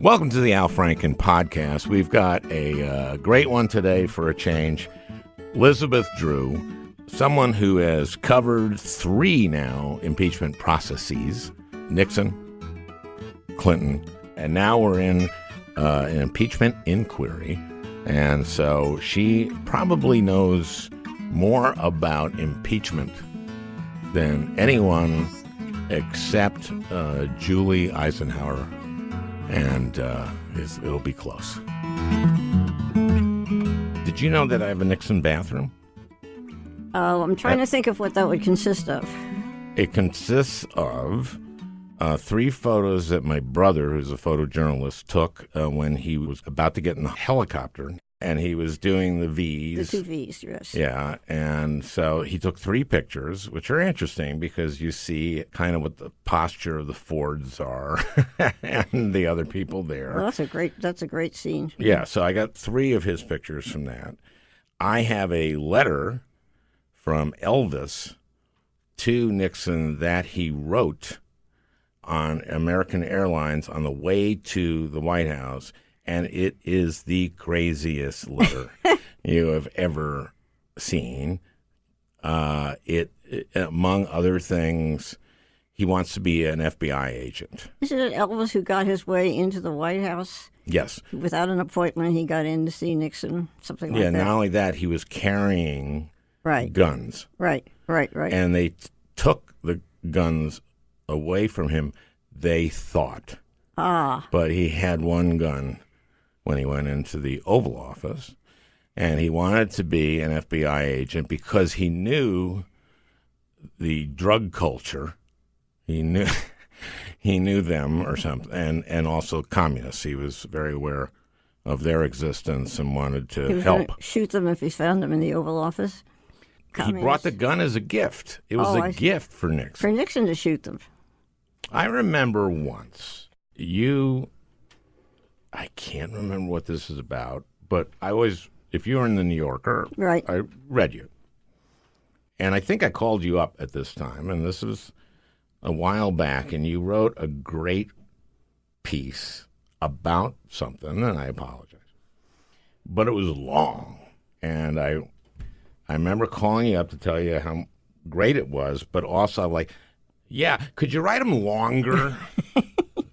Welcome to the Al Franken podcast. We've got a great one today for a change. Elizabeth Drew, someone who has covered 3 now impeachment processes, Nixon, Clinton, and now we're in an impeachment inquiry. And so she probably knows more about impeachment than anyone except Julie Eisenhower. And it'll be close. Did you know that I have a Nixon bathroom? I'm trying to think of what that would consist of. It consists of 3 photos that my brother, who's a photojournalist, took when he was about to get in the helicopter. And he was doing the V's. The 2 V's, yes. Yeah, and so he took 3 pictures, which are interesting because you see kind of what the posture of the Fords are and the other people there. Well, that's a great scene. Yeah, so I got 3 of his pictures from that. I have a letter from Elvis to Nixon that he wrote on American Airlines on the way to the White House. And it is the craziest letter you have ever seen. It, among other things, he wants to be an FBI agent. Isn't it Elvis who got his way into the White House? Yes. Without an appointment, he got in to see Nixon, something like that. Yeah, not only that, he was carrying guns. Right. And they took the guns away from him, they thought. But he had one gun when he went into the Oval Office, and he wanted to be an FBI agent because he knew the drug culture. He knew them or something, and also communists. He was very aware of their existence and wanted to he was help. Gonna shoot them if he found them in the Oval Office. Communists. He brought the gun as a gift. It was a gift for Nixon. For Nixon to shoot them. I remember once I can't remember what this is about, but if you were in the New Yorker, right. I read you. And I think I called you up at this time, and this was a while back, and you wrote a great piece about something, and I apologize. But it was long, and I remember calling you up to tell you how great it was, but also like, yeah, could you write them longer?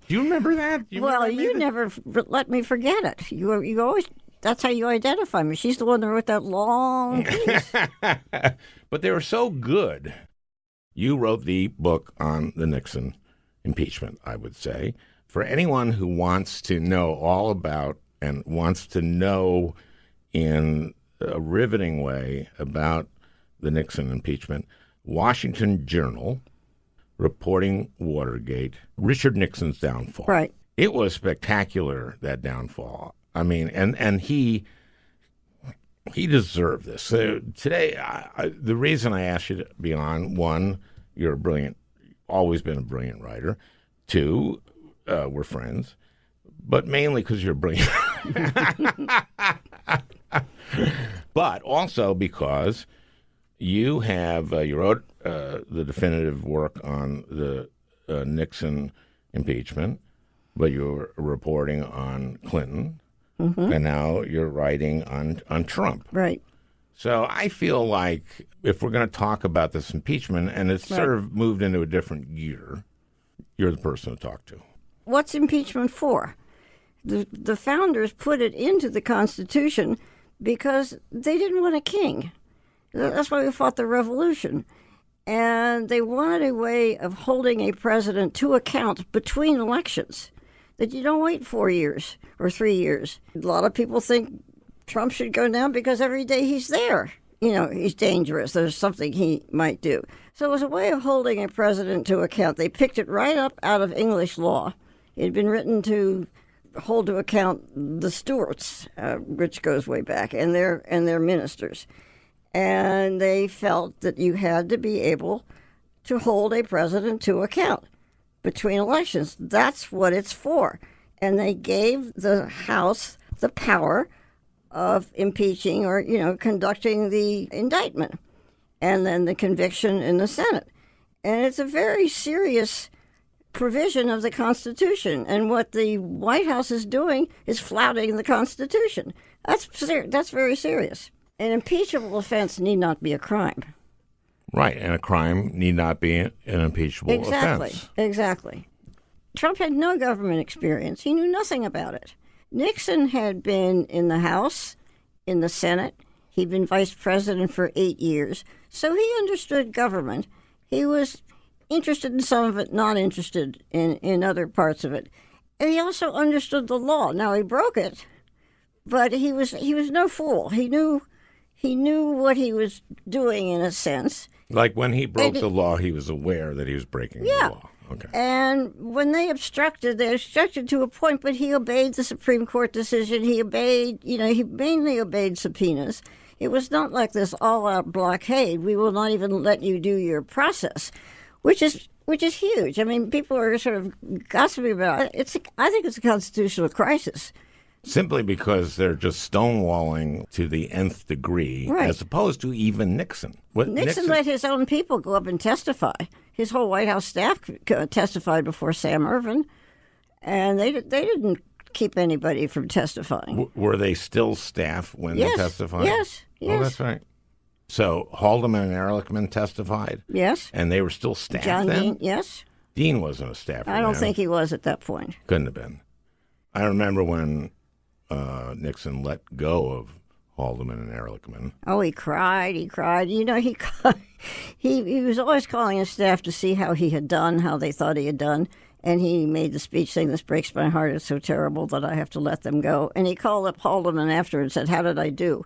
Do you remember that? You never let me forget it. You always, that's how you identify me. She's the one that wrote that long piece. But they were so good. You wrote the book on the Nixon impeachment, I would say. For anyone who wants to know all about and wants to know in a riveting way about the Nixon impeachment, Washington Journal, reporting Watergate, Richard Nixon's downfall. Right. It was spectacular, that downfall. I mean, and he deserved this. Today, the reason I asked you to be on, 1, you're always been a brilliant writer. 2, we're friends. But mainly because you're brilliant. But also because you wrote the definitive work on the Nixon impeachment, but you're reporting on Clinton, and now you're writing on Trump. Right. So I feel like if we're going to talk about this impeachment, and it's sort of moved into a different gear, you're the person to talk to. What's impeachment for? The founders put it into the Constitution because they didn't want a king. That's why we fought the revolution. And they wanted a way of holding a president to account between elections, that you don't wait 4 years or 3 years. A lot of people think Trump should go down because every day he's there. He's dangerous. There's something he might do. So it was a way of holding a president to account. They picked it right up out of English law. It had been written to hold to account the Stuarts, which goes way back, and their ministers. And they felt that you had to be able to hold a president to account between elections. That's what it's for. And they gave the House the power of impeaching or, conducting the indictment and then the conviction in the Senate. And it's a very serious provision of the Constitution. And what the White House is doing is flouting the Constitution. That's very serious. An impeachable offense need not be a crime. Right, and a crime need not be an impeachable offense. Exactly. Trump had no government experience. He knew nothing about it. Nixon had been in the House, in the Senate. He'd been vice president for 8 years. So he understood government. He was interested in some of it, not interested in other parts of it. And he also understood the law. Now, he broke it, but he was no fool. He knew what he was doing in a sense. Like when he broke the law, he was aware that he was breaking the law. Okay. And when they obstructed to a point, but he obeyed the Supreme Court decision. He mainly obeyed subpoenas. It was not like this all-out blockade. We will not even let you do your process, which is huge. I mean, people are sort of gossiping about it. I think it's a constitutional crisis. Simply because they're just stonewalling to the nth degree, right, as opposed to even Nixon. Nixon let his own people go up and testify. His whole White House staff testified before Sam Ervin, and they didn't keep anybody from testifying. Were they still staff when they testified? Yes. Oh, that's right. So Haldeman and Ehrlichman testified? Yes. And they were still staff John then? Dean, yes. Dean wasn't a staffer I don't then. think he was at that point. Couldn't have been. I remember when Nixon let go of Haldeman and Ehrlichman. Oh, he cried. You know, he was always calling his staff to see how he had done, how they thought he had done. And he made the speech saying, "This breaks my heart. It's so terrible that I have to let them go." And he called up Haldeman after and said, "How did I do?"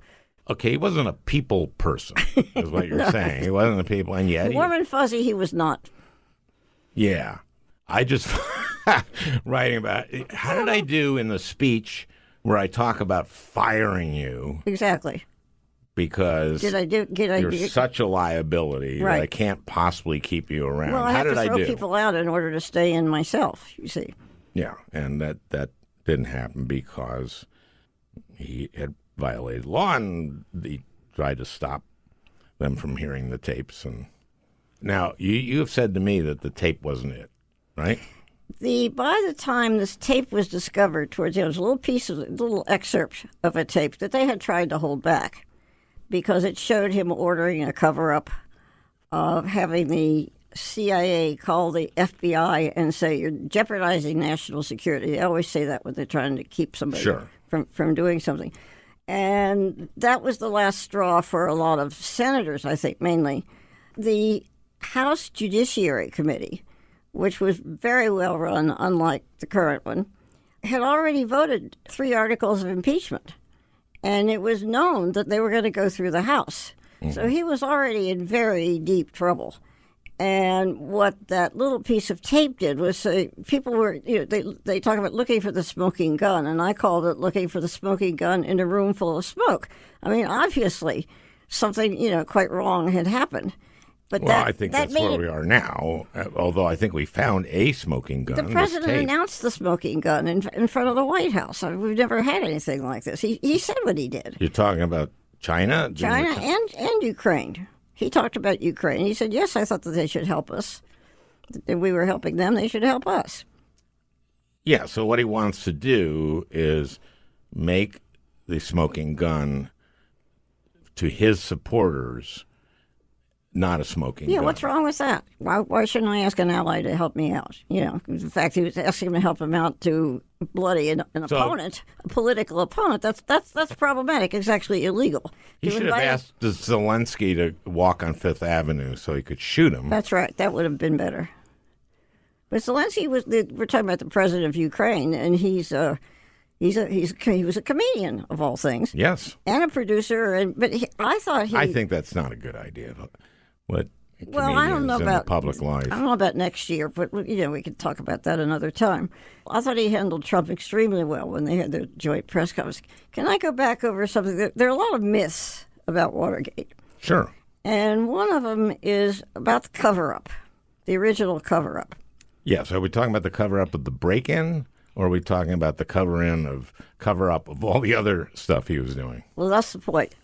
Okay, he wasn't a people person, is what you're saying. He wasn't a people, and yet warm and fuzzy, he was not. Yeah. I just, writing about it, how did I do in the speech where I talk about firing you? Exactly. Because you're such a liability that I can't possibly keep you around. Well, I have to throw people out in order to stay in myself, you see. Yeah, and that didn't happen because he had violated law, and he tried to stop them from hearing the tapes. And now, you have said to me that the tape wasn't it, right? By the time this tape was discovered, towards it was a little excerpt of a tape that they had tried to hold back, because it showed him ordering a cover-up of having the CIA call the FBI and say, "You're jeopardizing national security." They always say that when they're trying to keep somebody from doing something. And that was the last straw for a lot of senators, I think, mainly. The House Judiciary Committee, which was very well run, unlike the current one, had already voted 3 articles of impeachment. And it was known that they were going to go through the House. Mm-hmm. So he was already in very deep trouble. And what that little piece of tape did was people were, they talk about looking for the smoking gun, and I called it looking for the smoking gun in a room full of smoke. I mean, obviously, something, quite wrong had happened. But I think that's where we are now, although I think we found a smoking gun. The president announced the smoking gun in front of the White House. I mean, we've never had anything like this. He said what he did. You're talking about China? China and Ukraine. He talked about Ukraine. He said, yes, I thought that they should help us. If we were helping them, they should help us. Yeah, so what he wants to do is make the smoking gun to his supporters not a smoking gun. Yeah, what's wrong with that? Why shouldn't I ask an ally to help me out? In fact, he was asking him to help him out to bloody an opponent, a political opponent. That's problematic. It's actually illegal. He should have asked Zelensky to walk on Fifth Avenue so he could shoot him. That's right. That would have been better. But Zelensky we're talking about the president of Ukraine, and he was a comedian of all things. Yes, and a producer. I think that's not a good idea. I don't know about public life. I don't know about next year, but we could talk about that another time. I thought he handled Trump extremely well when they had their joint press conference. Can I go back over something? There are a lot of myths about Watergate. Sure. And one of them is about the cover-up, the original cover-up. Yeah. So are we talking about the cover-up of the break-in, or are we talking about the cover-up of all the other stuff he was doing? Well, that's the point.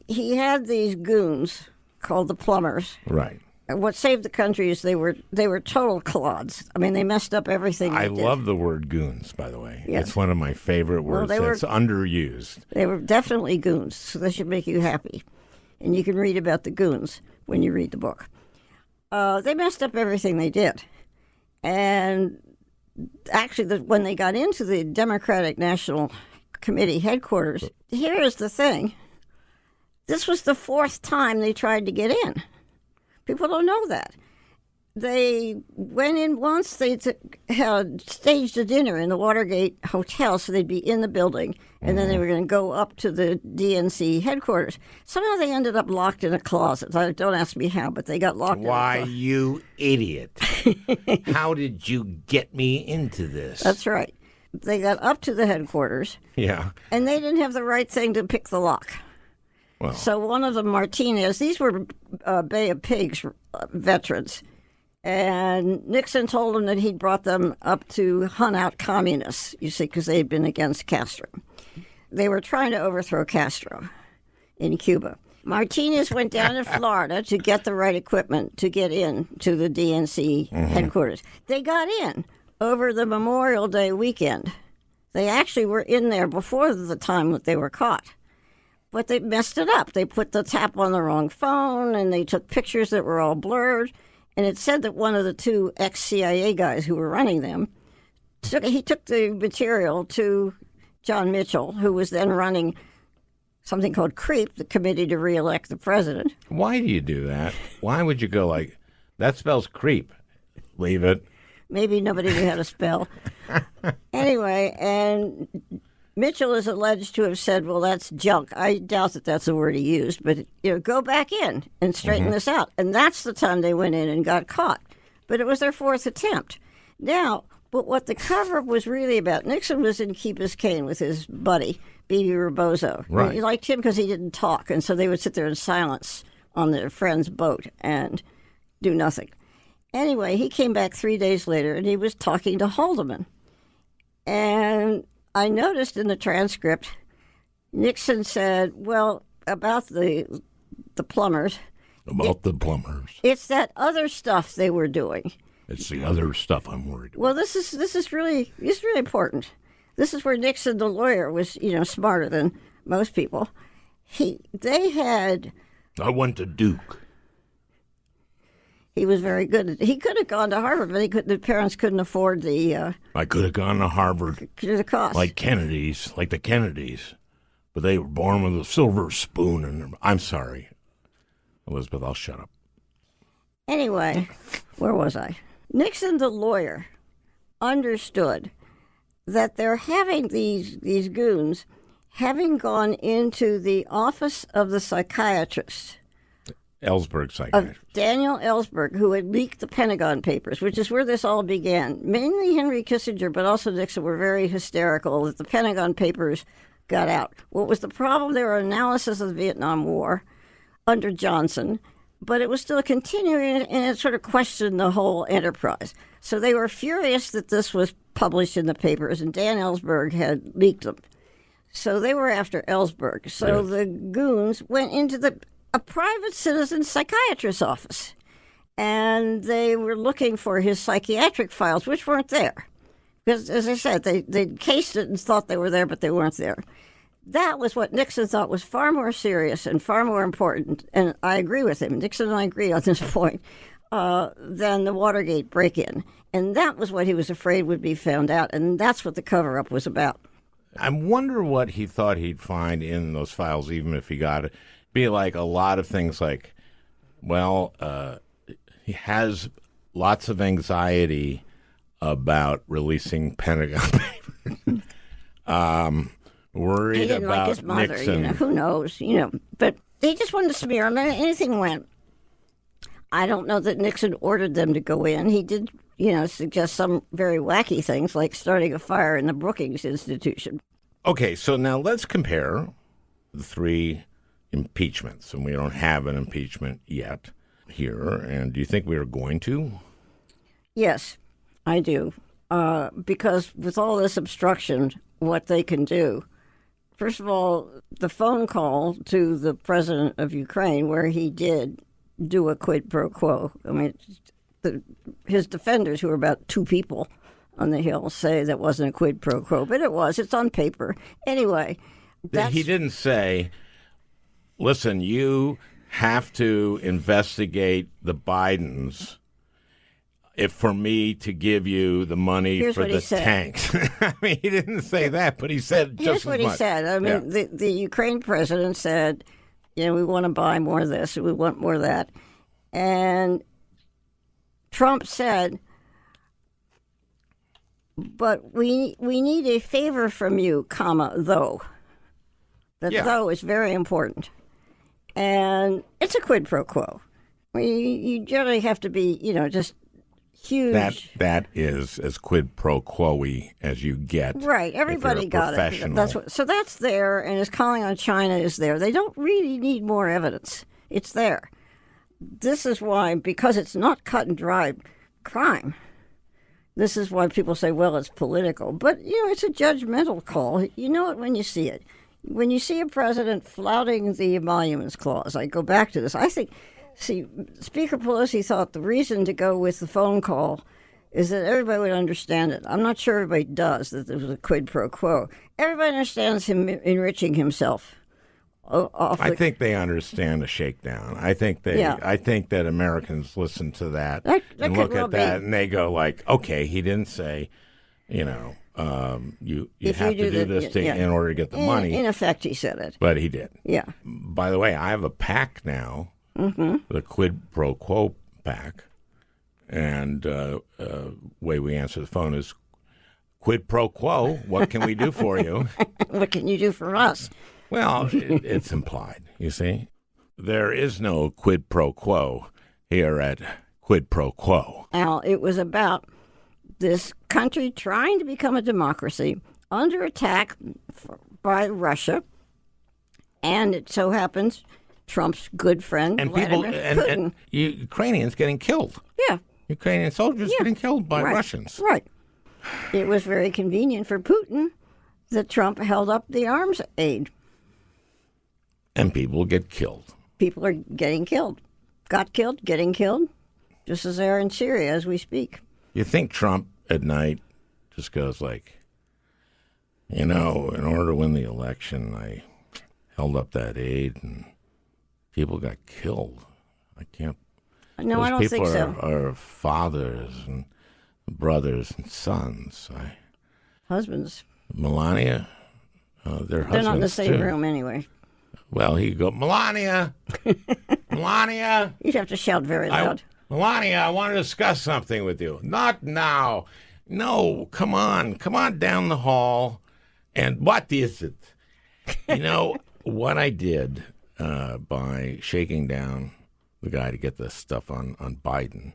He had these goons called the Plumbers. Right. what saved the country is they were total clods. I mean, they messed up everything. I did. love the word goons, by the way. Yes. It's one of my favorite words that's underused. They were definitely goons, so that should make you happy. And you can read about the goons when you read the book. They messed up everything they did. And actually, when they got into the Democratic National Committee headquarters, here is the thing. This was the fourth time they tried to get in. People don't know that. They went in once. They had staged a dinner in the Watergate Hotel, so they'd be in the building, and then they were going to go up to the DNC headquarters. Somehow they ended up locked in a closet. Don't ask me how, but they got locked in a closet. Why, you idiot. How did you get me into this? That's right. They got up to the headquarters, Yeah. and they didn't have the right thing to pick the lock. Well, So one of them, Martinez, these were Bay of Pigs veterans. And Nixon told them that he'd brought them up to hunt out communists, you see, because they had been against Castro. They were trying to overthrow Castro in Cuba. Martinez went down to Florida to get the right equipment to get in to the DNC headquarters. They got in over the Memorial Day weekend. They actually were in there before the time that they were caught. But they messed it up. They put the tap on the wrong phone, and they took pictures that were all blurred. And it said that one of the two ex-CIA guys who were running them, took the material to John Mitchell, who was then running something called CREEP, the Committee to Re-elect the President. why do you do that? Why would you go like, that spells creep? Leave it. Maybe nobody knew how to spell. Anyway, and Mitchell is alleged to have said, well, that's junk. I doubt that that's the word he used, but go back in and straighten this out. And that's the time they went in and got caught. But it was their fourth attempt. Now, but what the cover-up was really about, Nixon was in Key Biscayne with his buddy, Beebe Rebozo. Right. He liked him because he didn't talk, and so they would sit there in silence on their friend's boat and do nothing. Anyway, he came back 3 days later, and he was talking to Haldeman. And I noticed in the transcript, Nixon said, well, about the plumbers. About the plumbers. It's that other stuff they were doing. It's the other stuff I'm worried about. Well, this is really important. This is where Nixon, the lawyer, was smarter than most people. I went to Duke. He was very good. He could have gone to Harvard, but the parents couldn't afford the I could have gone to Harvard cost. like the Kennedys, but they were born with a silver spoon in them. I'm sorry, Elizabeth, I'll shut up. Anyway, where was I? Nixon, the lawyer, understood that they're having these goons having gone into the office of the psychiatrist. Ellsberg psychiatrist. Of Daniel Ellsberg, who had leaked the Pentagon Papers, which is where this all began. Mainly Henry Kissinger, but also Nixon were very hysterical that the Pentagon Papers got out. What was the problem? They were analysis of the Vietnam War under Johnson, but it was still continuing, and it sort of questioned the whole enterprise. So they were furious that this was published in the papers, and Dan Ellsberg had leaked them. So they were after Ellsberg. So the goons went into a private citizen psychiatrist's office, and they were looking for his psychiatric files, which weren't there. Because, as I said, they cased it and thought they were there, but they weren't there. That was what Nixon thought was far more serious and far more important, and I agree with him. Nixon and I agree on this point, than the Watergate break-in. And that was what he was afraid would be found out, and that's what the cover-up was about. I wonder what he thought he'd find in those files, even if he got it. Be like a lot of things like, well, he has lots of anxiety about releasing Pentagon Papers. Worried He didn't about like his mother, Nixon. who knows, But they just wanted to smear him, and anything went. I don't know that Nixon ordered them to go in. He did, suggest some very wacky things, like starting a fire in the Brookings Institution. Okay, so now let's compare the three impeachments, and we don't have an impeachment yet here. And do you think we are going to? Yes, I do. Because with all this obstruction, what they can do, first of all, the phone call to the president of Ukraine, where he did do a quid pro quo. I mean, his defenders, who are about two people on the Hill, say that wasn't a quid pro quo, but it was. It's on paper. Anyway, he didn't say, listen, you have to investigate the Bidens for me to give you the money for the tanks. I mean, he didn't say that, but he said just Here's what he said. I mean, the Ukraine president said, we want to buy more of this, we want more of that. And Trump said, but we need a favor from you, though. That though is very important. And it's a quid pro quo. I mean, you generally have to be, just huge. That is as quid pro quo-y as you get. Right. Everybody got it. So that's there, and his calling on China is there. They don't really need more evidence. It's there. This is why, because it's not cut and dry crime, this is why people say, well, it's political. But, it's a judgmental call. You know it when you see it. When you see a president flouting the emoluments clause, I go back to this. Speaker Pelosi thought the reason to go with the phone call is that everybody would understand it. I'm not sure everybody does, that there was a quid pro quo. Everybody understands him enriching himself. I think they understand a shakedown. I think that Americans listen to that and look at that and they go like, okay, he didn't say, you have to do this in order to get the money. In effect, he said it. But he did. Yeah. By the way, I have a PAC now, the quid pro quo PAC, and way we answer the phone is, quid pro quo, what can we do for you? What can you do for us? Well, it's implied, you see. There is no quid pro quo here at Quid Pro Quo. Al, it was about this country trying to become a democracy under attack by Russia, and it so happens Trump's good friend, and Vladimir Putin. And Ukrainians getting killed. Yeah. Ukrainian soldiers getting killed by Russians. Right. It was very convenient for Putin that Trump held up the arms aid. And people get killed. People are getting killed. Got killed, getting killed, just as they are in Syria as we speak. You think Trump at night just goes like, in order to win the election, I held up that aid and people got killed. I can't. No, I don't think so. Are fathers and brothers and sons. Husbands. Melania, their husbands. They're not in the same room anyway. Well, he could go, Melania, Melania. You'd have to shout very loud. Melania, I want to discuss something with you. Not now. No, come on down the hall. And what is it? What I did by shaking down the guy to get this stuff on Biden,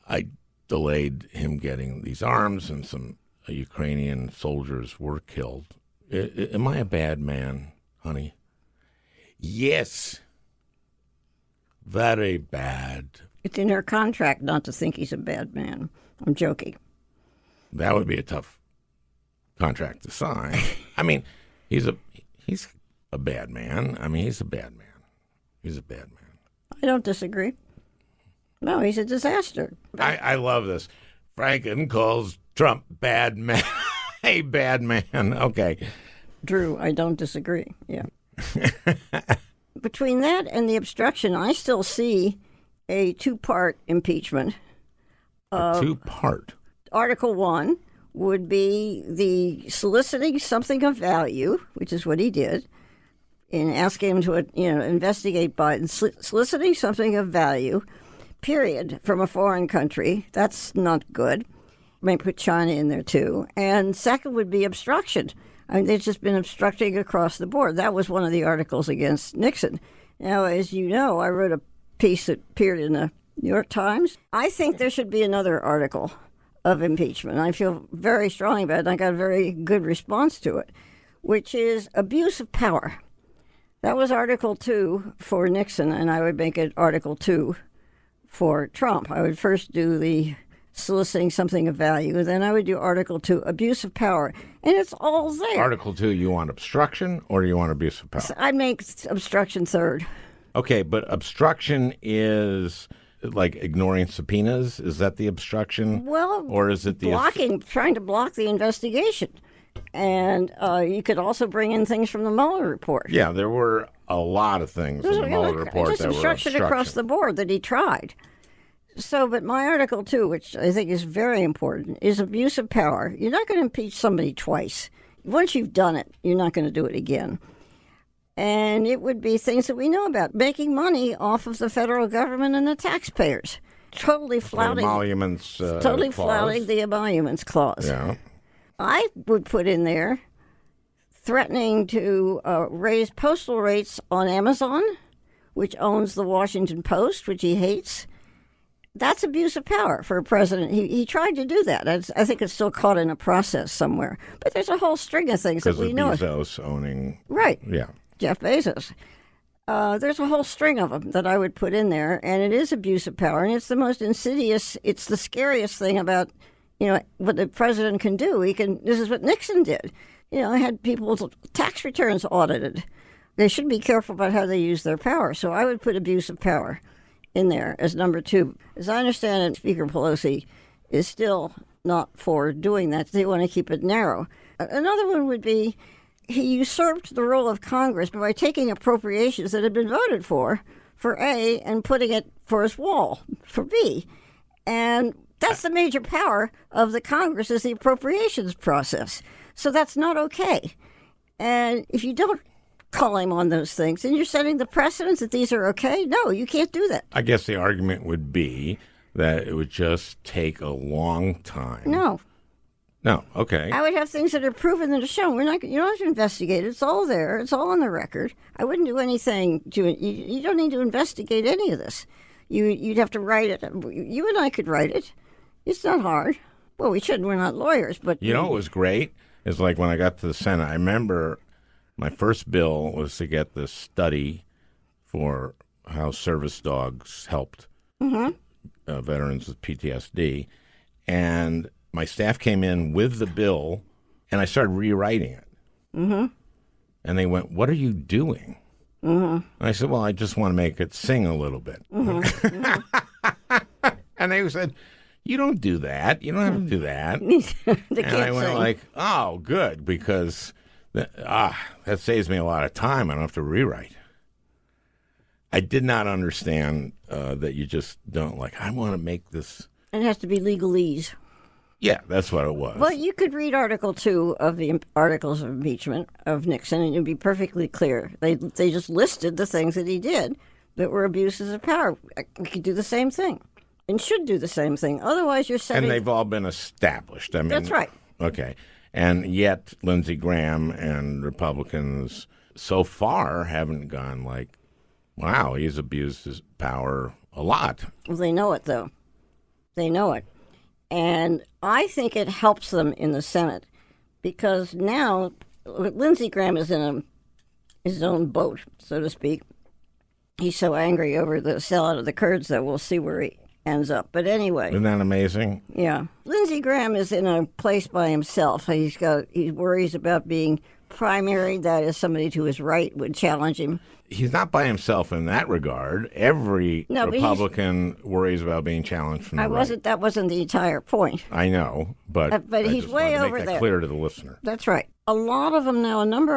I delayed him getting these arms, and some Ukrainian soldiers were killed. Am I a bad man, honey? Yes. Very bad. It's in her contract not to think he's a bad man. I'm joking. That would be a tough contract to sign. I mean, he's a bad man. I mean, he's a bad man. He's a bad man. I don't disagree. No, he's a disaster. I love this. Franken calls Trump bad man. Hey, bad man. Okay. Drew, I don't disagree. Yeah. Between that and the obstruction, I still see a two-part impeachment. A two-part? Article 1 would be the soliciting something of value, which is what he did, in asking him to investigate Biden, soliciting something of value, period, from a foreign country. That's not good. May put China in there, too. And second would be obstruction. I mean, they've just been obstructing across the board. That was one of the articles against Nixon. Now, as you know, I wrote a piece that appeared in the New York Times. I think there should be another article of impeachment. I feel very strongly about it, and I got a very good response to it, which is abuse of power. That was Article 2 for Nixon, and I would make it Article 2 for Trump. I would first do the soliciting something of value, and then I would do Article 2, abuse of power. And it's all there. Article 2, you want obstruction or you want abuse of power? I'd make obstruction third. Okay, but obstruction is like ignoring subpoenas? Is that the obstruction? Well, or is it the trying to block the investigation? And you could also bring in things from the Moeller report. Yeah, there were a lot of things in the Mueller report just that were obstruction across the board that he tried. So, but my article, too, which I think is very important, is abuse of power. You're not going to impeach somebody twice. Once you've done it, you're not going to do it again. And it would be things that we know about, making money off of the federal government and the taxpayers. Totally flouting flouting the emoluments clause. Yeah. I would put in there threatening to raise postal rates on Amazon, which owns the Washington Post, which he hates. That's abuse of power for a president. He tried to do that. I think it's still caught in a process somewhere. But there's a whole string of things that we know. Because of Bezos owning. Right. Yeah. Jeff Bezos. There's a whole string of them that I would put in there, and it is abuse of power, and it's the most insidious. It's the scariest thing about, what the president can do. This is what Nixon did. Had people's tax returns audited. They should be careful about how they use their power. So I would put abuse of power in there as number 2. As I understand it, Speaker Pelosi is still not for doing that. They want to keep it narrow. Another one would be he usurped the role of Congress by taking appropriations that had been voted for A, and putting it for his wall, for B. And that's the major power of the Congress, is the appropriations process. So that's not okay. And if you don't call him on those things, then you're setting the precedence that these are okay. No, you can't do that. I guess the argument would be that it would just take a long time. No, okay. I would have things that are proven that are shown. You don't have to investigate it. It's all there. It's all on the record. I wouldn't do anything you don't need to investigate any of this. You'd have to write it. You and I could write it. It's not hard. Well, we shouldn't. We're not lawyers. But what was great is like when I got to the Senate, I remember my first bill was to get this study for how service dogs helped veterans with PTSD. And my staff came in with the bill, and I started rewriting it. Mm-hmm. And they went, "What are you doing?" Mm-hmm. And I said, "Well, I just want to make it sing a little bit." Mm-hmm. And they said, "You don't do that. You don't have to do that." And I went like, "Oh, good, because that saves me a lot of time. I don't have to rewrite." I did not understand that you just don't I want to make this. It has to be legalese. Yeah, that's what it was. Well, you could read Article 2 of the Articles of Impeachment of Nixon, and it'd be perfectly clear. They just listed the things that he did that were abuses of power. We could do the same thing and should do the same thing. Otherwise, you're setting... And they've all been established. That's right. Okay. And yet, Lindsey Graham and Republicans so far haven't gone wow, he's abused his power a lot. Well, they know it, though. They know it. And I think it helps them in the Senate because now Lindsey Graham is in his own boat, so to speak. He's so angry over the sellout of the Kurds that we'll see where he ends up. But anyway. Isn't that amazing? Yeah. Lindsey Graham is in a place by himself. He worries about being primary. That is, somebody to his right would challenge him. He's not by himself in that regard. Every Republican worries about being challenged from the right. That wasn't the entire point. I know, but he's way over there. Make that clear to the listener. That's right. A number of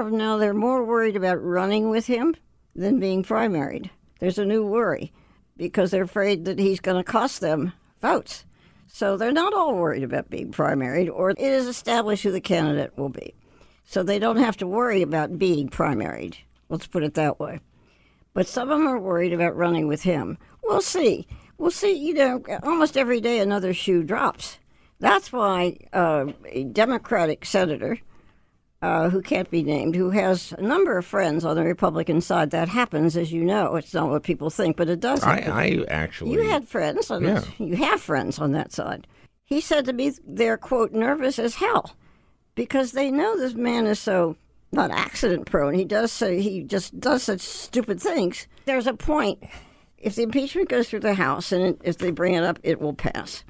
them now, they're more worried about running with him than being primaried. There's a new worry because they're afraid that he's going to cost them votes. So they're not all worried about being primaried, or it is established who the candidate will be. So they don't have to worry about being primaried. Let's put it that way. But some of them are worried about running with him. We'll see. Almost every day another shoe drops. That's why a Democratic senator who can't be named, who has a number of friends on the Republican side, that happens, as you know. It's not what people think, but it does happen. I actually... You had friends on that. You have friends on that side. He said to me they're, quote, nervous as hell because they know this man is so... not accident prone. He just does such stupid things. There's a point. If the impeachment goes through the House and if they bring it up, it will pass.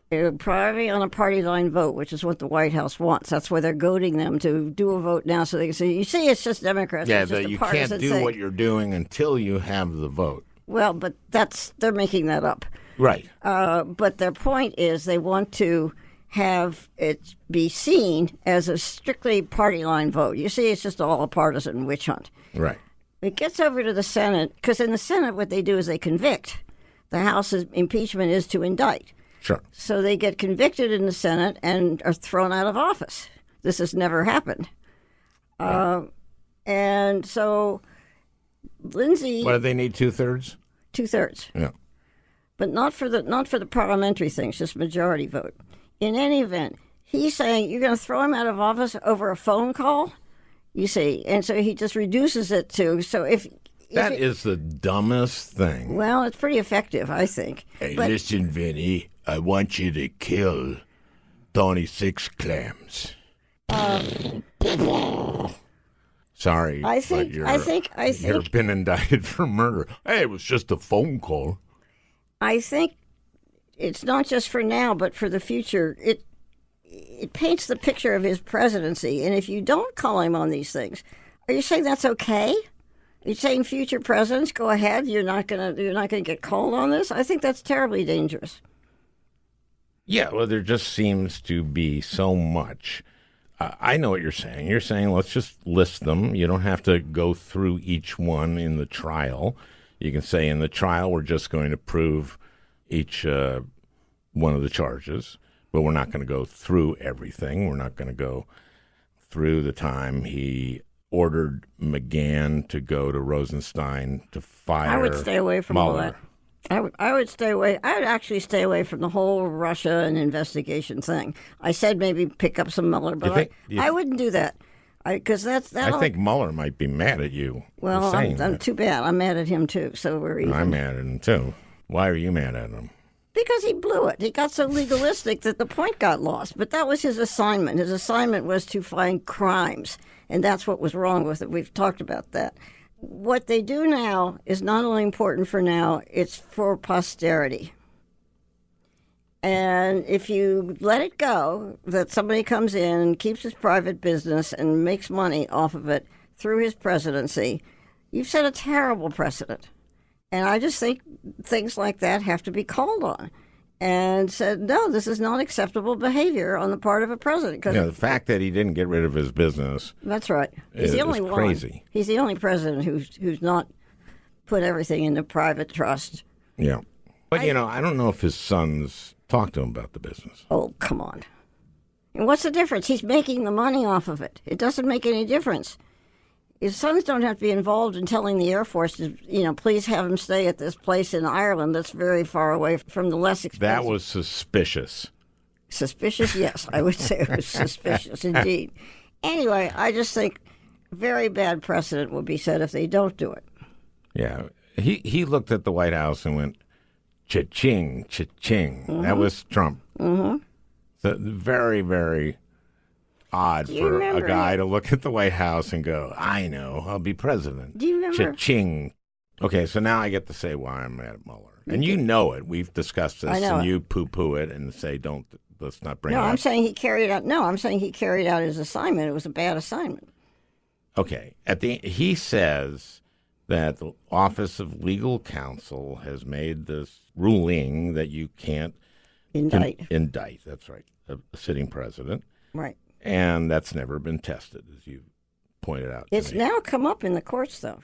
Probably on a party line vote, which is what the White House wants. That's why they're goading them to do a vote now, so they can say, "You see, it's just Democrats." Yeah, it's just that a you partisan can't do thing. what you're doing until you have the vote. Well, but they're making that up. Right. But their point is they want to have it be seen as a strictly party line vote. You see, it's just all a partisan witch hunt. Right. It gets over to the Senate, because in the Senate what they do is they convict. The House's impeachment is to indict. Sure. So they get convicted in the Senate and are thrown out of office. This has never happened. And so Lindsey... What do they need, 2/3? 2/3. Yeah. But not for the parliamentary things, just majority vote. In any event, he's saying you're going to throw him out of office over a phone call, you see. And so he just reduces it to... So if That is the dumbest thing. Well, it's pretty effective, I think. Hey, But- listen, Vinny, I want you to kill 26 clams. Sorry, I think- you've been indicted for murder. Hey, it was just a phone call. I think it's not just for now, but for the future. It paints the picture of his presidency. And if you don't call him on these things, are you saying that's okay? Are you saying future presidents go ahead? You're not gonna get called on this? I think that's terribly dangerous. Yeah, well, there just seems to be so much. I know what you're saying. You're saying let's just list them. You don't have to go through each one in the trial. You can say in the trial we're just going to prove each one of the charges, but we're not going to go through everything. We're not going to go through the time he ordered McGahn to go to Rosenstein to fire I would stay away from all Mueller. that. I would stay away. I would actually stay away from the whole Russia and investigation thing. I said maybe pick up some Mueller, but I wouldn't do that. Because I think Mueller might be mad at you. Well, for saying I'm that. too bad. I'm mad at him too. So we're even. I'm mad at him too. Why are you mad at him? Because he blew it. He got so legalistic that the point got lost. But that was his assignment. His assignment was to find crimes, and that's what was wrong with it. We've talked about that. What they do now is not only important for now, it's for posterity. And if you let it go, that somebody comes in and keeps his private business and makes money off of it through his presidency, you've set a terrible precedent. And I just think things like that have to be called on and said, no, this is not acceptable behavior on the part of a president. The fact that he didn't get rid of his business. That's right. He's the only one. Crazy. He's the only president who's not put everything into private trust. Yeah. But, I don't know if his sons talked to him about the business. Oh, come on. And what's the difference? He's making the money off of it. It doesn't make any difference. His sons don't have to be involved in telling the Air Force to, please have him stay at this place in Ireland that's very far away from the less expensive. That was suspicious. Suspicious? Yes, I would say it was suspicious indeed. Anyway, I just think very bad precedent will be set if they don't do it. Yeah. He looked at the White House and went, cha-ching, cha-ching. Mm-hmm. That was Trump. Mm-hmm. So very, very odd for a guy to look at the White House and go, I know, I'll be president. Do you remember? Cha-ching. Okay, so now I get to say why I'm mad at Mueller. And you know it. We've discussed this, and you poo-poo it and say, let's not bring it up. I'm saying he carried out his assignment. It was a bad assignment. Okay. He says that the Office of Legal Counsel has made this ruling that you can't indict. That's right. A sitting president. Right. And that's never been tested, as you pointed out. It's now come up in the courts, though.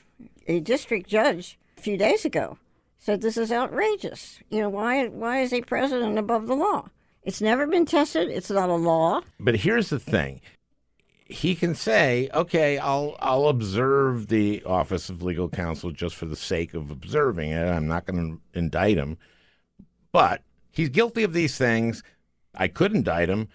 A district judge a few days ago said this is outrageous. Why is a president above the law? It's never been tested. It's not a law. But here's the thing. He can say, okay, I'll observe the Office of Legal Counsel just for the sake of observing it. I'm not going to indict him. But he's guilty of these things. I could indict him.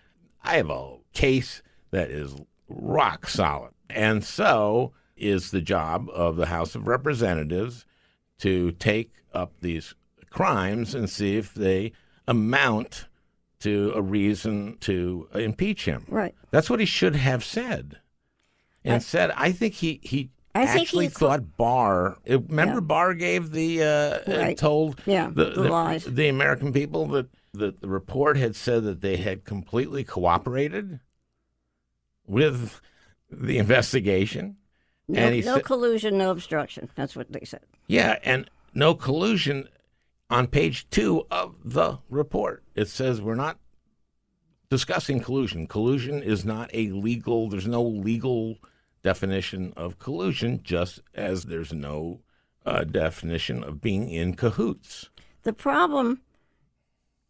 I have a case that is rock solid. And so is the job of the House of Representatives to take up these crimes and see if they amount to a reason to impeach him. Right. That's what he should have said. And I think he actually thought Barr. Remember, Barr gave told the lies. The American people that The report had said that they had completely cooperated with the investigation. No collusion, no obstruction. That's what they said. Yeah, and no collusion. On page 2 of the report, it says we're not discussing collusion. Collusion is not there's no legal definition of collusion, just as there's no definition of being in cahoots. The problem,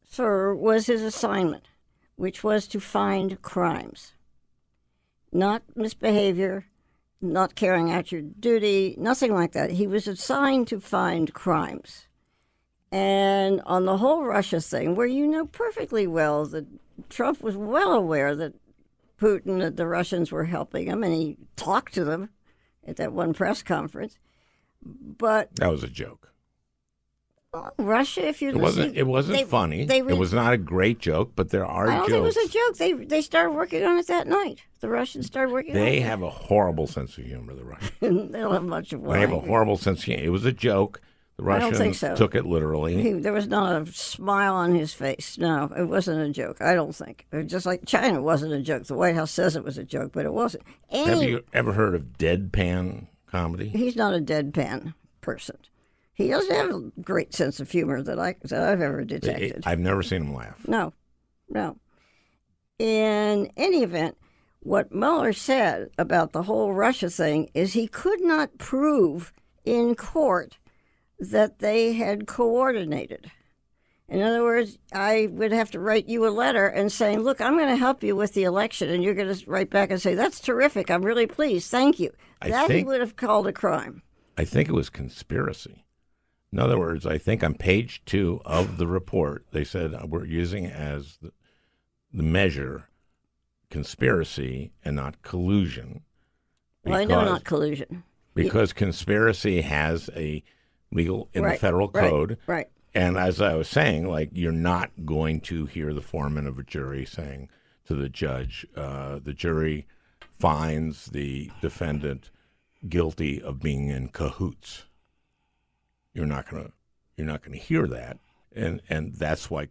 sir, was his assignment, which was to find crimes. Not misbehavior, not carrying out your duty, nothing like that. He was assigned to find crimes. And on the whole Russia thing, where you know perfectly well that Trump was well aware that that the Russians were helping him, and he talked to them at that one press conference. But that was a joke. Russia, if you it wasn't funny. It was not a great joke, but there are jokes. I don't think it was a joke. They started working on it that night. The Russians started working on it. They have a horrible sense of humor, the Russians. They don't have much of one. They have a horrible sense of humor. It was a joke. The Russians took it literally. There was not a smile on his face. No, it wasn't a joke, I don't think. Just like China wasn't a joke. The White House says it was a joke, but it wasn't. Have you ever heard of deadpan comedy? He's not a deadpan person. He doesn't have a great sense of humor that I've ever detected. I've never seen him laugh. No. In any event, what Moeller said about the whole Russia thing is he could not prove in court that they had coordinated. In other words, I would have to write you a letter and saying, look, I'm going to help you with the election, and you're going to write back and say, that's terrific, I'm really pleased, thank you. He would have called a crime. I think it was conspiracy. In other words, I think on page 2 of the report, they said we're using as the measure conspiracy and not collusion. Well, I know not collusion. Because conspiracy has a legal in the federal code. Right. And as I was saying, like, you're not going to hear the foreman of a jury saying to the judge, the jury finds the defendant guilty of being in cahoots. You're not gonna hear that. And that's why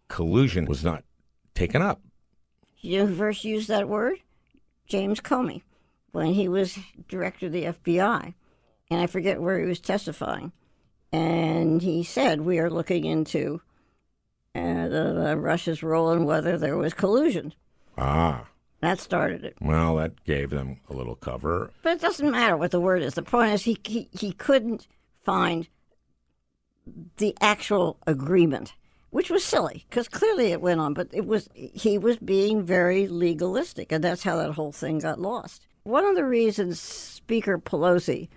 collusion was not taken up. You know who first used that word? James Comey, when he was director of the FBI. And I forget where he was testifying. And he said, we are looking into Russia's role and whether there was collusion. Ah. That started it. Well, that gave them a little cover. But it doesn't matter what the word is. The point is he couldn't find the actual agreement, which was silly, because clearly it went on. But he was being very legalistic, and that's how that whole thing got lost. One of the reasons Speaker Pelosi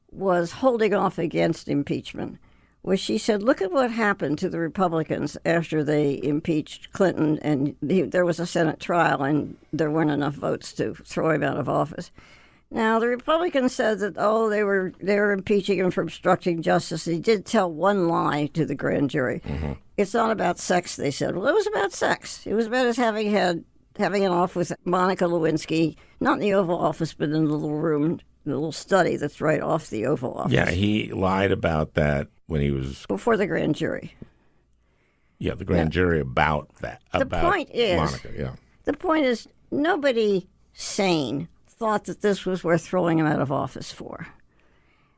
was holding off against impeachment was she said, look at what happened to the Republicans after they impeached Clinton, and there was a Senate trial, and there weren't enough votes to throw him out of office. Now, the Republicans said that, they were impeaching him for obstructing justice. He did tell one lie to the grand jury. Mm-hmm. It's not about sex, they said. Well, it was about sex. It was about his having an off with Monica Lewinsky, not in the Oval Office, but in the little room, the little study that's right off the Oval Office. Yeah, he lied about that when he was... before the grand jury. Yeah, the grand jury about that. The point is, Monica, yeah. The point is, nobody sane thought that this was worth throwing him out of office for.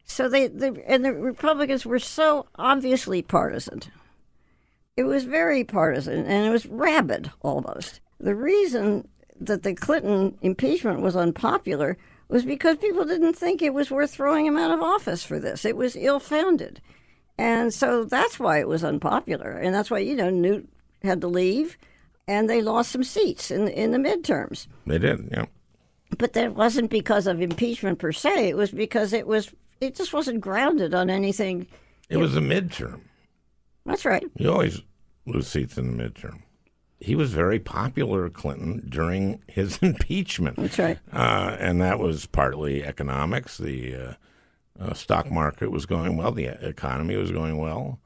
So the Republicans were so obviously partisan. It was very partisan, and it was rabid almost. The reason that the Clinton impeachment was unpopular was because people didn't think it was worth throwing him out of office for this. It was ill-founded. And so that's why it was unpopular. And that's why, Newt had to leave, and they lost some seats in the midterms. They did, yeah. But that wasn't because of impeachment per se. It was because it just wasn't grounded on anything. It was a midterm. That's right. You always lose seats in the midterm. He was very popular, Clinton, during his impeachment. That's right. And that was partly economics. The stock market was going well. The economy was going well.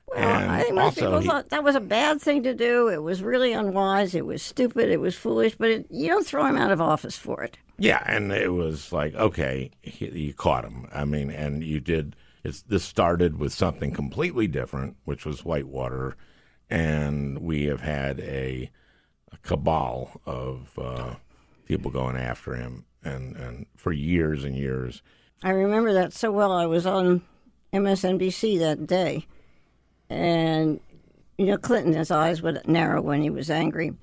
Well, I think most people thought that was a bad thing to do. It was really unwise. It was stupid. It was foolish. But you don't throw him out of office for it. Yeah, and it was like, okay, you caught him. I mean, and you did. This started with something completely different, which was Whitewater, and we have had a cabal of people going after him, and for years and years. I remember that so well. I was on MSNBC that day, and Clinton, his eyes would narrow when he was angry,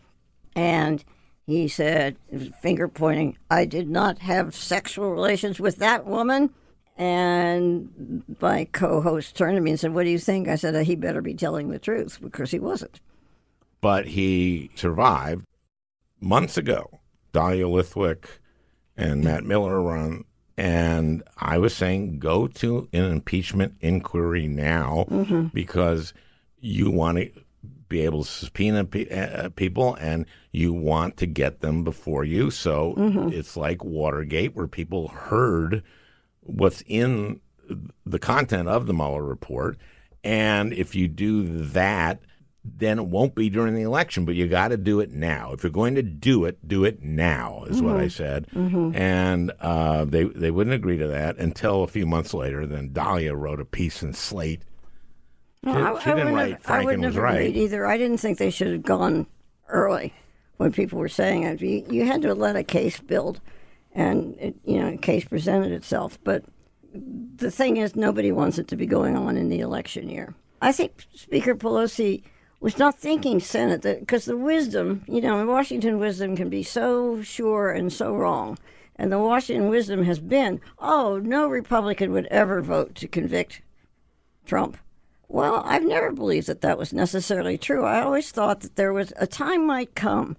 and he said, finger pointing, "I did not have sexual relations with that woman." And my co-host turned to me and said, "What do you think?" I said, "He better be telling the truth," because he wasn't. But he survived. Months ago, Dahlia Lithwick and Matt Miller were on, and I was saying, go to an impeachment inquiry now, because you want to be able to subpoena people, and you want to get them before you. So it's like Watergate, where people heard what's in the content of the Mueller report. And if you do that, then it won't be during the election, but you got to do it now. If you're going to do it now, is what I said. And they wouldn't agree to that until a few months later. Then Dahlia wrote a piece in Slate. She didn't write Franken was right either. I didn't think they should have gone early when people were saying it. You had to let a case build, and a case presented itself. But the thing is, nobody wants it to be going on in the election year. I think Speaker Pelosi was not thinking Senate, because the wisdom, Washington wisdom can be so sure and so wrong. And the Washington wisdom has been, no Republican would ever vote to convict Trump. Well, I've never believed that was necessarily true. I always thought that there was a time might come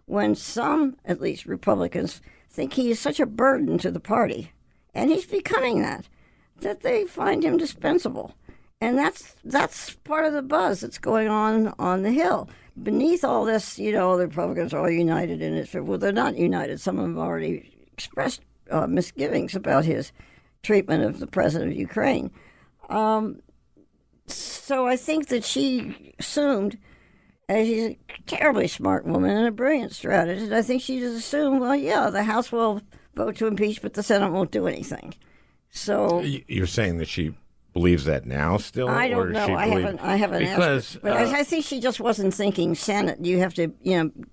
when some, at least Republicans, think he is such a burden to the party, and he's becoming that they find him dispensable. And that's part of the buzz that's going on the Hill. Beneath all this, the Republicans are all united in it. Well, they're not united. Some of them have already expressed misgivings about his treatment of the president of Ukraine. So I think that she assumed, and she's a terribly smart woman and a brilliant strategist, I think she just assumed, the House will vote to impeach, but the Senate won't do anything. So you're saying that she believes that now still? I don't know. I haven't because, asked her. But I think she just wasn't thinking Senate. You have to,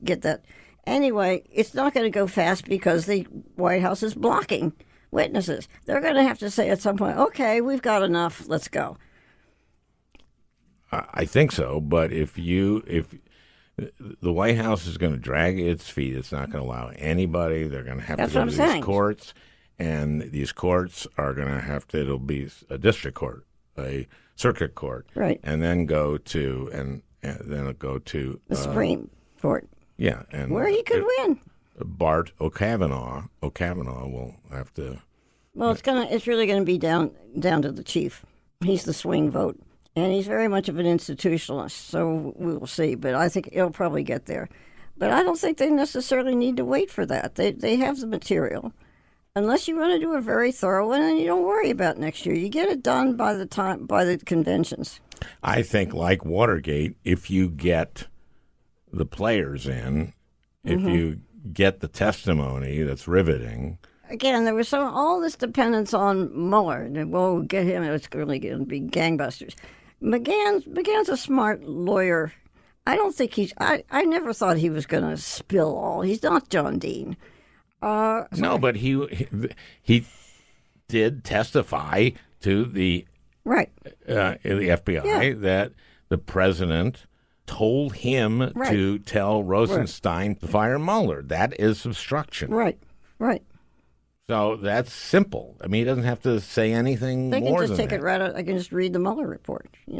get that. Anyway, it's not going to go fast because the White House is blocking witnesses. They're going to have to say at some point, okay, we've got enough, let's go. I think so, but if the White House is going to drag its feet, it's not going to allow anybody. They're going to have to go to these courts, and these courts are going to have to. It'll be a district court, a circuit court, right, and then go to and then it'll go to the Supreme Court. Yeah, and where he could win. Bart O'Kavanaugh will have to. Well, it's really gonna be down to the chief. He's the swing vote. And he's very much of an institutionalist, so we will see. But I think it'll probably get there. But I don't think they necessarily need to wait for that. They have the material. Unless you want to do a very thorough one, and you don't worry about next year. You get it done by the conventions. I think, like Watergate, if you get the players in, if you get the testimony that's riveting. Again, there was all this dependence on Moeller. We'll get him. It's really going to be gangbusters. McGahn's a smart lawyer. I don't think I never thought he was going to spill all. He's not John Dean. No, but he did testify to the FBI that the president told him to tell Rosenstein to fire Mueller. That is obstruction. Right. So that's simple. I mean, he doesn't have to say anything more than that. They can just take it right out. I can just read the Mueller report. They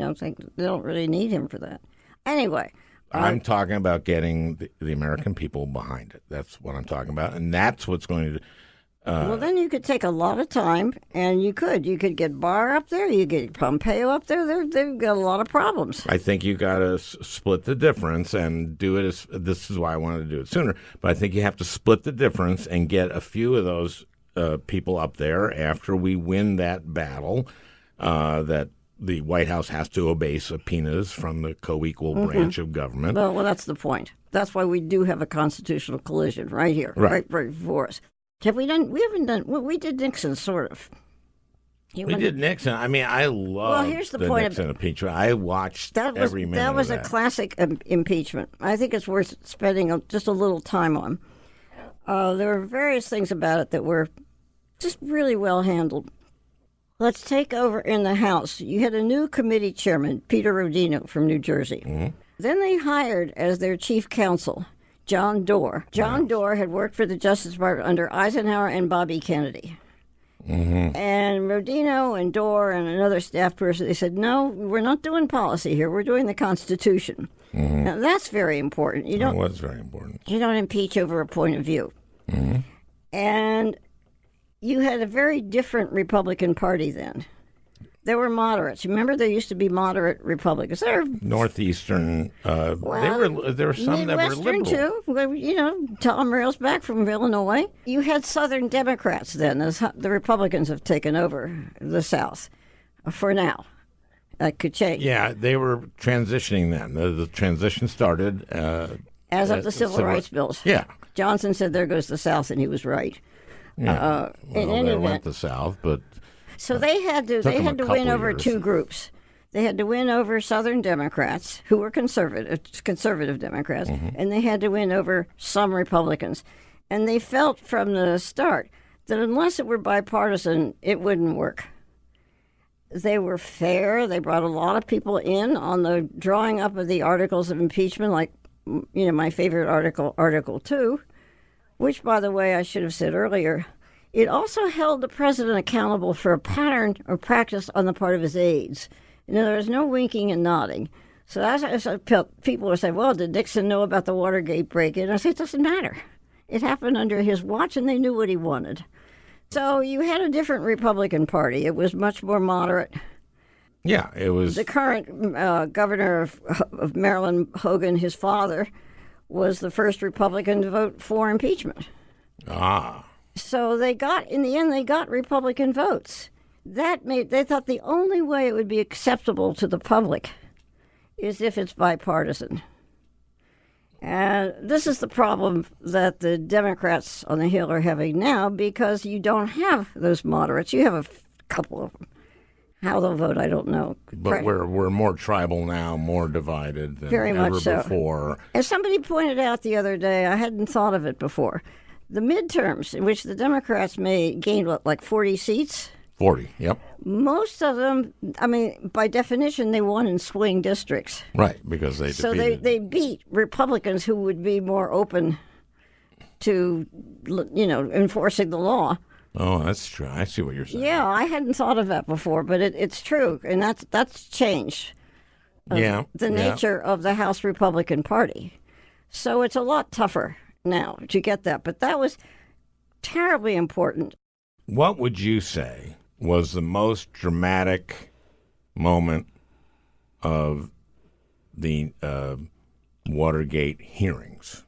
don't really need him for that. Anyway. I'm talking about getting the American people behind it. That's what I'm talking about. And that's what's going to... well, then you could take a lot of time, and you could get Barr up there, you get Pompeo up there. They've got a lot of problems. I think you got to split the difference and do it this is why I wanted to do it sooner. But I think you have to split the difference and get a few of those people up there after we win that battle that the White House has to obey subpoenas from the co-equal branch of government. Well, that's the point. That's why we do have a constitutional collision right here, right before us. We haven't done, well, we did Nixon, sort of. We did Nixon. I mean, I love here's the the point Nixon impeachment. I watched every minute That was of a classic impeachment. I think it's worth spending just a little time on. There were various things about it that were just really well handled. Let's take over in the House. You had a new committee chairman, Peter Rodino from New Jersey. Mm-hmm. Then they hired as their chief counsel John Doerr. John Doerr had worked for the Justice Department under Eisenhower and Bobby Kennedy. Mm-hmm. And Rodino and Doerr and another staff person, they said, no, we're not doing policy here. We're doing the Constitution. Mm-hmm. Now, that's very important. That was very important. You don't impeach over a point of view. Mm-hmm. And you had a very different Republican Party then. There were moderates. Remember, there used to be moderate Republicans. Northeastern. There were some that were liberal too. You know, Tom Railsback from Illinois. You had Southern Democrats then, as the Republicans have taken over the South for now. That could change. Yeah, they were transitioning then. The transition started as of the civil rights bills. Yeah, Johnson said, "There goes the South," and he was right. Yeah, they went the South, but. So they had to win over two groups. They had to win over Southern Democrats, who were conservative Democrats, mm-hmm. and they had to win over some Republicans. And they felt from the start that unless it were bipartisan, it wouldn't work. They were fair. They brought a lot of people in on the drawing up of the articles of impeachment, like, you know, my favorite article, Article 2, which, by the way, I should have said earlier, it also held the president accountable for a pattern or practice on the part of his aides. You know, there was no winking and nodding. So as people were saying, well, did Nixon know about the Watergate break-in? I say, it doesn't matter. It happened under his watch, and they knew what he wanted. So you had a different Republican Party. It was much more moderate. Yeah, it was. The current governor of Maryland, Hogan, his father, was the first Republican to vote for impeachment. Ah. So in the end, they got Republican votes. They thought the only way it would be acceptable to the public is if it's bipartisan. And this is the problem that the Democrats on the Hill are having now, because you don't have those moderates. You have a couple of them. How they'll vote, I don't know. But we're more tribal now, more divided than Very ever much so. before. As somebody pointed out the other day, I hadn't thought of it before. The midterms, in which the Democrats gained, like 40 seats? 40, yep. Most of them, I mean, by definition, they won in swing districts. Right, because they defeated. So they beat Republicans who would be more open to, you know, enforcing the law. Oh, that's true. I see what you're saying. Yeah, I hadn't thought of that before, but it's true, and that's changed. The nature of the House Republican Party. So it's a lot tougher now to get that, but that was terribly important. What would you say was the most dramatic moment of the Watergate hearings?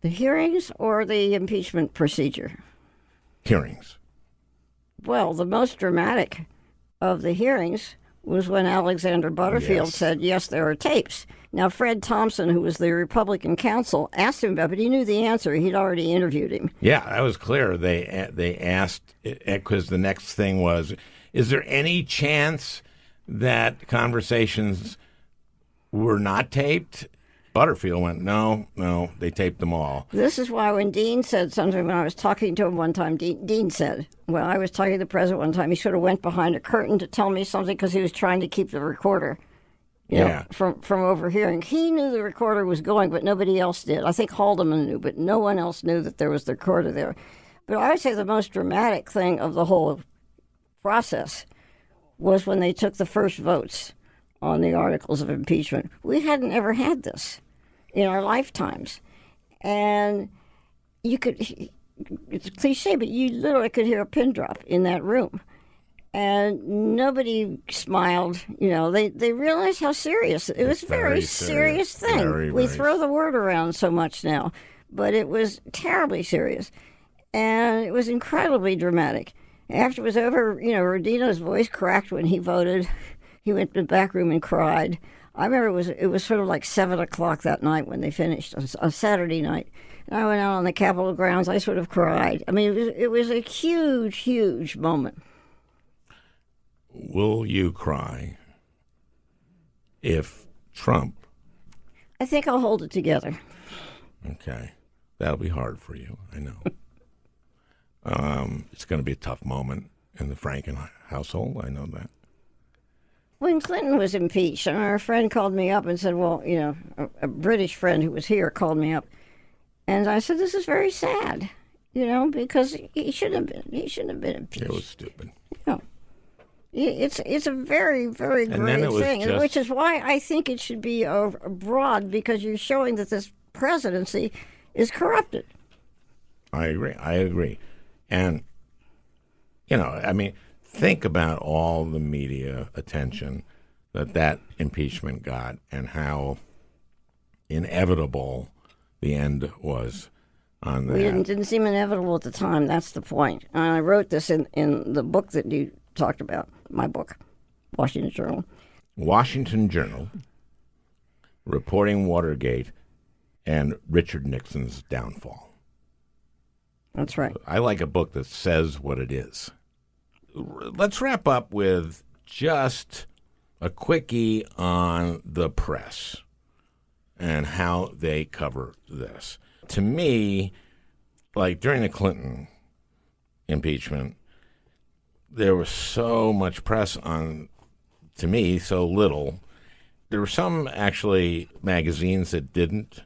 The hearings or the impeachment procedure? Hearings. Well, the most dramatic of the hearings was when Alexander Butterfield said, yes, there are tapes. Now, Fred Thompson, who was the Republican counsel, asked him about it, but he knew the answer. He'd already interviewed him. Yeah, that was clear. They asked, because the next thing was, is there any chance that conversations were not taped? Butterfield went, no, they taped them all. This is why when Dean said something, when I was talking to him one time, Dean said, well, I was talking to the president one time, he sort of went behind a curtain to tell me something because he was trying to keep the recorder from overhearing. He knew the recorder was going, but nobody else did. I think Haldeman knew, but no one else knew that there was the recorder there. But I would say the most dramatic thing of the whole process was when they took the first votes on the articles of impeachment. We hadn't ever had this in our lifetimes. And you could, it's a cliche, but you literally could hear a pin drop in that room. And nobody smiled. You know, they realized how serious it was. A very serious thing. We throw the word around so much now, but it was terribly serious. And it was incredibly dramatic. After it was over, you know, Rodino's voice cracked when he voted. He went to the back room and cried. I remember it was sort of like 7 o'clock that night when they finished, on Saturday night. And I went out on the Capitol grounds. I sort of cried. I mean, it was a huge, huge moment. will you cry if Trump? I think I'll hold it together. Okay. That'll be hard for you, I know. It's going to be a tough moment in the Franken household, I know that. When Clinton was impeached, our friend called me up and said, well, a British friend who was here called me up. And I said, this is very sad, because he shouldn't have been impeached. It was stupid. It's a very, very great thing, which is why I think it should be abroad, because you're showing that this presidency is corrupted. I agree. And, think about all the media attention that impeachment got and how inevitable the end was on that. It didn't seem inevitable at the time. That's the point. And I wrote this in the book that you talked about, my book, Washington Journal. Washington Journal, reporting Watergate and Richard Nixon's downfall. That's right. I like a book that says what it is. Let's wrap up with just a quickie on the press and how they cover this. To me, like during the Clinton impeachment, there was so much press on, to me, so little. There were some, actually, magazines that didn't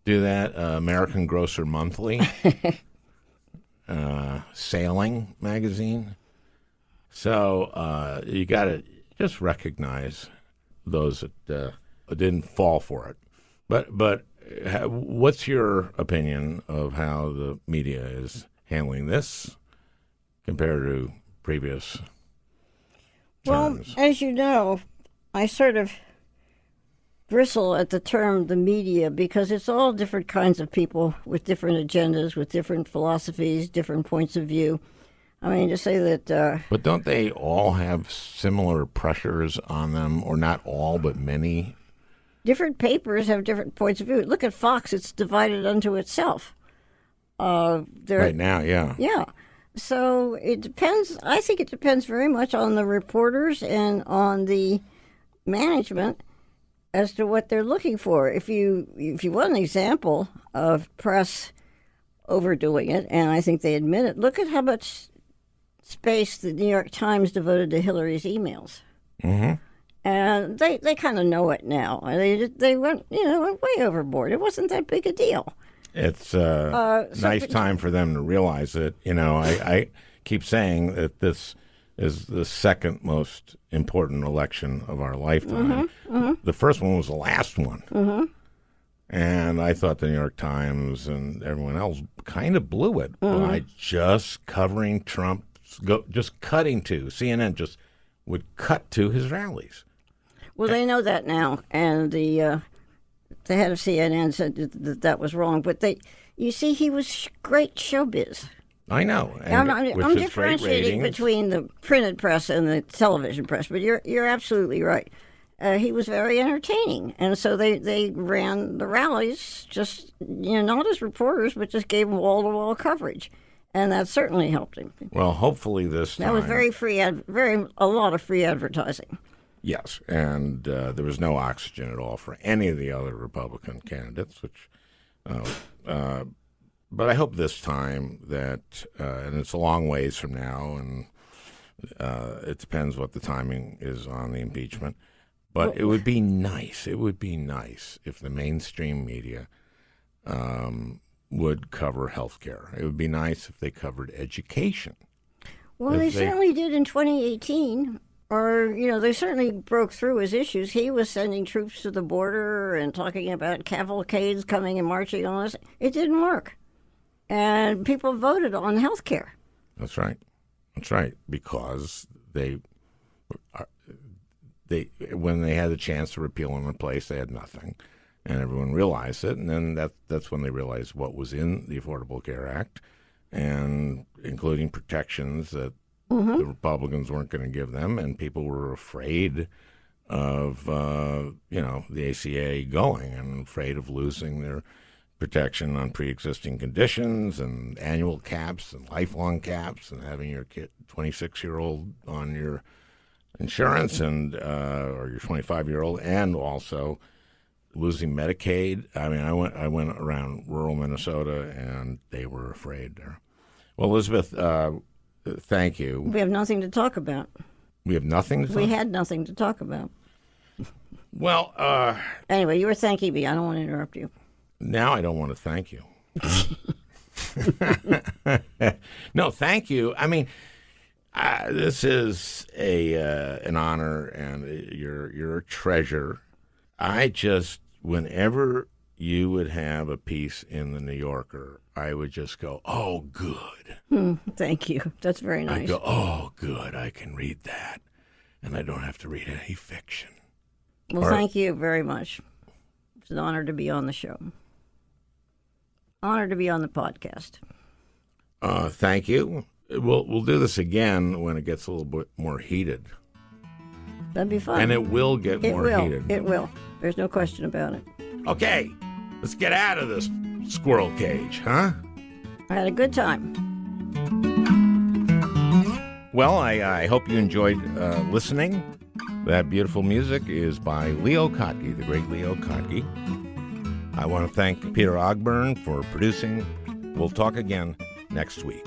do that. American Grocer Monthly, Sailing Magazine. So you got to just recognize those that didn't fall for it. But what's your opinion of how the media is handling this compared to previous terms? Well, as you know, I sort of bristle at the term the media because it's all different kinds of people with different agendas, with different philosophies, different points of view. I mean, to say that... but don't they all have similar pressures on them, or not all, but many? Different papers have different points of view. Look at Fox. It's divided unto itself. Right now, yeah. Yeah. So it depends. I think it depends very much on the reporters and on the management as to what they're looking for. If you want an example of press overdoing it, and I think they admit it, look at how much space the New York Times devoted to Hillary's emails. Mm-hmm. And they kind of know it now. They went way overboard. It wasn't that big a deal. It's a nice time for them to realize it. I keep saying that this is the second most important election of our lifetime. Mm-hmm, mm-hmm. The first one was the last one. Mm-hmm. And I thought the New York Times and everyone else kind of blew it by just covering Trump, just cutting to. CNN just would cut to his rallies. Well, they know that now, and the head of CNN said that was wrong. But you see, he was great showbiz. I know. I'm differentiating between the printed press and the television press, but you're absolutely right. He was very entertaining, and so they ran the rallies just not as reporters, but just gave him wall-to-wall coverage, and that certainly helped him. Well, hopefully this time that was very free, a lot of free advertising. Yes, and there was no oxygen at all for any of the other Republican candidates, which. But I hope this time that, and it's a long ways from now, and it depends what the timing is on the impeachment. But it would be nice. It would be nice if the mainstream media would cover health care. It would be nice if they covered education. Well, they certainly did in 2018. Or, they certainly broke through his issues. He was sending troops to the border and talking about cavalcades coming and marching on us. It didn't work. And people voted on health care. That's right. That's right. Because when they had the chance to repeal and replace, they had nothing. And everyone realized it. And then that's when they realized what was in the Affordable Care Act, and including protections that the Republicans weren't going to give them, and people were afraid of, the ACA going, and afraid of losing their protection on pre-existing conditions and annual caps and lifelong caps, and having your 26-year-old on your insurance and or your 25-year-old, and also losing Medicaid. I mean, I went around rural Minnesota, and they were afraid there. Well, Elizabeth, thank you. We have nothing to talk about. We have nothing to talk. We had nothing to talk about. Well, anyway, you were thanking me. I don't want to interrupt you. Now I don't want to thank you. No, thank you. I mean, this is an honor, and you're a treasure. I just, whenever you would have a piece in the New Yorker, I would just go, oh, good. Thank you. That's very nice. I'd go, oh, good. I can read that, and I don't have to read any fiction. Well, thank you very much. It's an honor to be on the show. Honor to be on the podcast. Thank you. We'll do this again when it gets a little bit more heated. That'd be fun. And it will get more heated. It will. There's no question about it. Okay, let's get out of this squirrel cage, huh? I had a good time. Well, I hope you enjoyed listening. That beautiful music is by Leo Kottke, the great Leo Kottke. I want to thank Peter Ogburn for producing. We'll talk again next week.